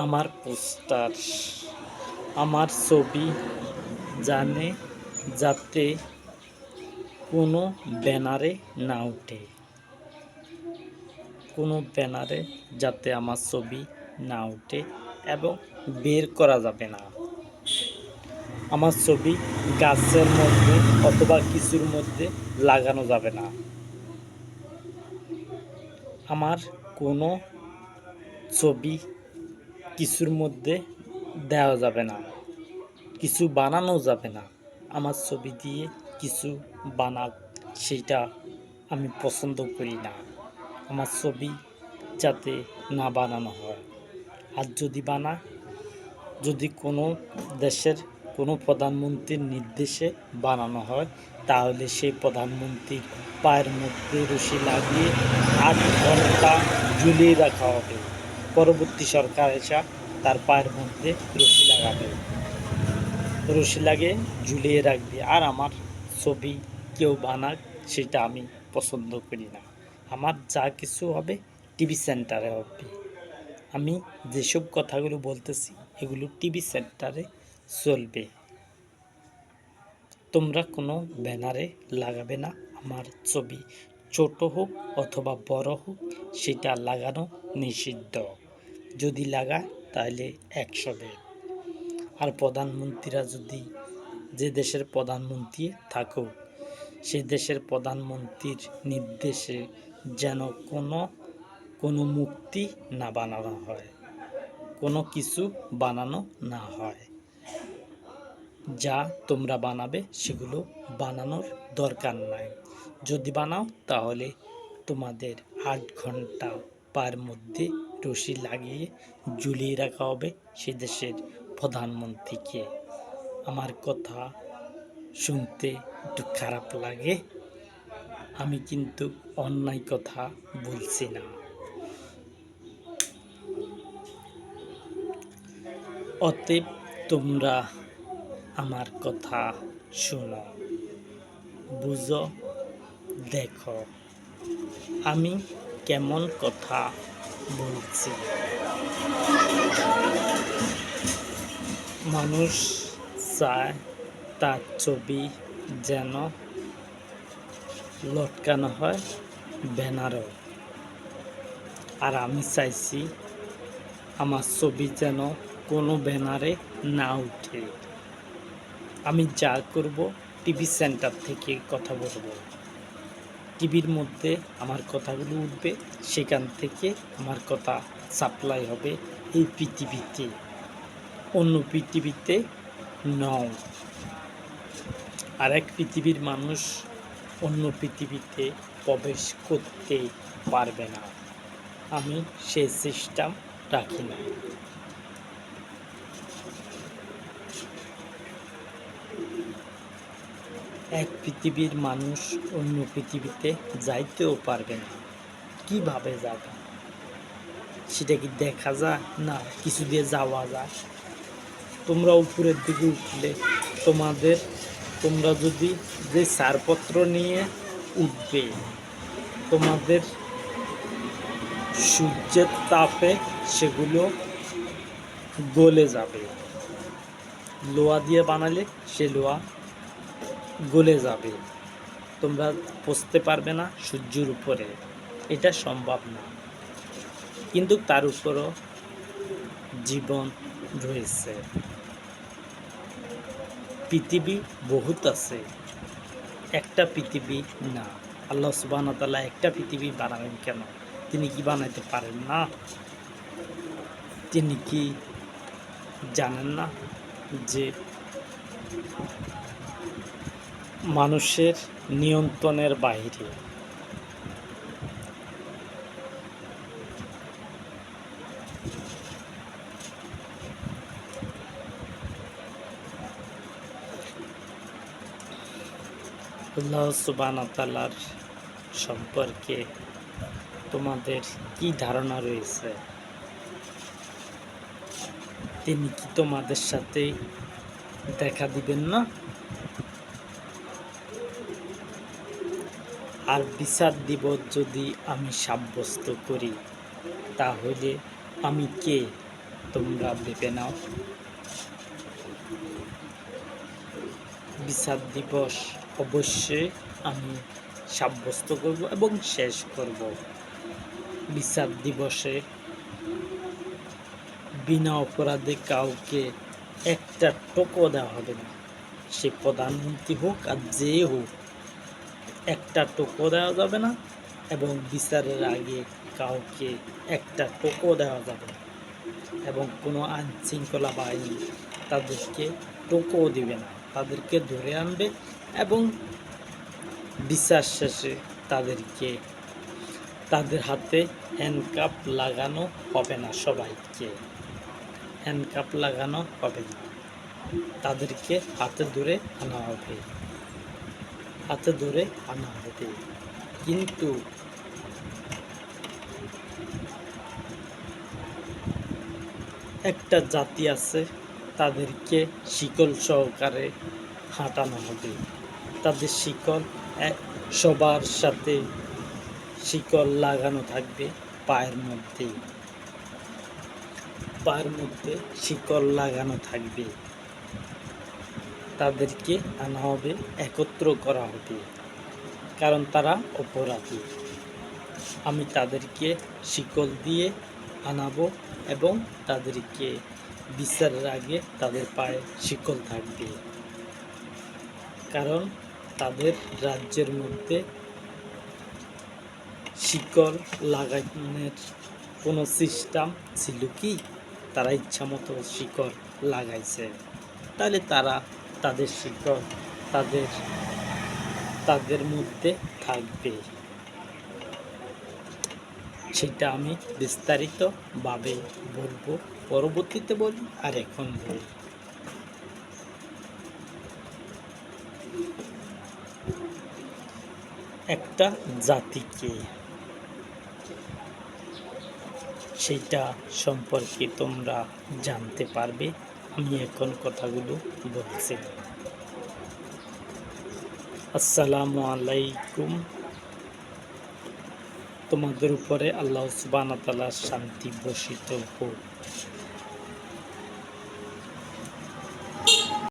আমার পোস্টার, আমার ছবি জানে যাতে কোনো ব্যানারে না ওঠে, কোনো ব্যানারে যাতে আমার ছবি না ওঠে এবং বের করা যাবে না। আমার ছবি গাছের মধ্যে অথবা কিছুর মধ্যে লাগানো যাবে না। আমার কোনো ছবি কিছুর মধ্যে দেওয়া যাবে না, কিছু বানানো যাবে না। আমার ছবি দিয়ে কিছু বানাক, সেটা আমি পছন্দ করি না। আমার ছবি যাতে না বানানো হয়। আর যদি কোনো দেশের কোনো প্রধানমন্ত্রীর নির্দেশে বানানো হয়, তাহলে সেই প্রধানমন্ত্রীর পায়ের মধ্যে রশি লাগিয়ে ৮ ঘন্টা ঝুলিয়ে রাখা হবে। পরবর্তী সরকার এসে তার পায়ের মধ্যে রশি লাগিয়ে ঝুলিয়ে রাখবে। আর আমার ছবি কেউ বানাক, সেটা আমি পছন্দ করি না। আমার যা কিছু হবে টিভি সেন্টারে হবে। আমি যেসব কথাগুলো বলতেছি এগুলো টিভি সেন্টারে চলবে। তোমরা কোনো ব্যানারে লাগাবে না। আমার ছবি ছোট হোক অথবা বড় হোক, সেটা লাগানো নিষিদ্ধ। যদি লাগায় তাহলে ১০০ বের। আর প্রধানমন্ত্রীরা যদি যে দেশের প্রধানমন্ত্রী থাকুক, সে দেশের প্রধানমন্ত্রীর নির্দেশে যেন কোনো মূর্তি না বানানো হয়, কোনো কিছু বানানো না হয়। যা তোমরা বানাবে সেগুলো বানানোর দরকার নাই। যদি বানাও তাহলে তোমাদের ৮ ঘন্টা পায়ের মধ্যে রশি লাগিয়ে ঝুলিয়ে রাখা হবে সে দেশের প্রধানমন্ত্রীকে। আমার কথা শুনতে একটু খারাপ লাগে, আমি কিন্তু অন্যায় কথা বলছি না। অতএব তোমরা আমার কথা শোনো, বুঝো, দেখো আমি কেমন কথা বলছি। মানুষ চায় তার ছবি যেন লটকানো হয় ব্যানারও। আর আমি চাইছি আমার ছবি যেন কোনো ব্যানারে না উঠে। আমি যা করব টিভি সেন্টার থেকে কথা বলবো, টিভির মধ্যে আমার কথাগুলো উঠবে, সেখান থেকে আমার কথা সাপ্লাই হবে এই পৃথিবীতে, অন্য পৃথিবীতে নয়। আরেক পৃথিবীর মানুষ অন্য পৃথিবীতে প্রবেশ করতে পারবে না। আমি সেই সিস্টেম রাখি না। এক পৃথিবীর মানুষ অন্য পৃথিবীতে যাইতেও পারবে না। কিভাবে যাবে? সেটা কি দেখা যায়? না, কিছু দিয়ে যাওয়া যায়। তোমরা উপরের দিকে উঠলে তোমরা যদি যে ছাড়পত্র নিয়ে উঠবে, তোমাদের সূর্যের তাপে সেগুলো গলে যাবে। লোহা দিয়ে বানালে সে লোহা গলে যাবে, তোমরা পৌঁছতে পারবে না সূর্যের উপরে। এটা সম্ভব না। কিন্তু তার উপরও জীবন রয়েছে। পৃথিবী বহুত আছে, একটা পৃথিবী না। আল্লাহ সুবহানাহু ওয়া তাআলা একটা পৃথিবী বানাবেন কেন? তিনি কি বানাইতে পারেন না? তিনি কি জানেন না যে মানুষের নিয়ন্ত্রণের বাইরে? আল্লাহ সুবহানাহু ওয়া তাআলার সম্পর্কে তোমাদের কি ধারণা রয়েছে? তিনি কি তোমাদের সাথে দেখা দিবেন না? আর বিচার দিব যদি আমি সাব্যস্ত করি, তাহলে আমি কে? তোমরা ভেবে নাও। বিচার দিবস অবশ্যই আমি সাব্যস্ত করব এবং শেষ করব। বিচার দিবসে বিনা অপরাধে কাউকে একটা টোকও দেওয়া হবে না, সে প্রধানমন্ত্রী হোক আর যে হোক, একটা টোকও দেওয়া যাবে না। এবং বিচারের আগে কাউকে একটা টোকও দেওয়া যাবে না, এবং কোনো আইন শৃঙ্খলা বাহিনী তাদেরকে টোকও দিবে না, তাদেরকে ধরে আনবে এবং বিচার শেষে তাদের হাতে হ্যান্ডকাপ লাগানো হবে না, সবাইকে হ্যান্ডকাপ লাগানো হবে না, তাদেরকে হাতে ধরে আনা হবে, হাতে ধরে আনা হবে। কিন্তু একটা জাতি আছে, তাদেরকে শিকল সহকারে হাঁটানো হবে, তাদের শিকল সবার সাথে শিকল লাগানো থাকবে, পায়ের মধ্যে শিকল লাগানো থাকবে, তাদেরকে আনা হবে, একত্র করা হবে, কারণ তারা অপরাধী। আমি তাদেরকে শিকল দিয়ে আনাবো এবং তাদেরকে বিচারের আগে তাদের পায়ে শিকল থাকবে, কারণ তাদের রাজ্যের মধ্যে শিকল লাগানোর কোনো সিস্টেম ছিল কি? তারা ইচ্ছা মতো শিকল লাগাইছে, তাহলে তারা তাদের শিকল তাদের মধ্যে থাকবে। সেটা আমি বিস্তারিতভাবে বলবো, পরবর্তীতে বলি আর এখন বলি। একটা জাতিকে সেটা সম্পর্কে তোমরা জানতে পারবে। আমি এখন কথাগুলো বলছি। আসসালামু আলাইকুম। তোমাদের উপরে আল্লাহ সুবহানাহু ওয়া তাআলার শান্তি বর্ষিত হোক।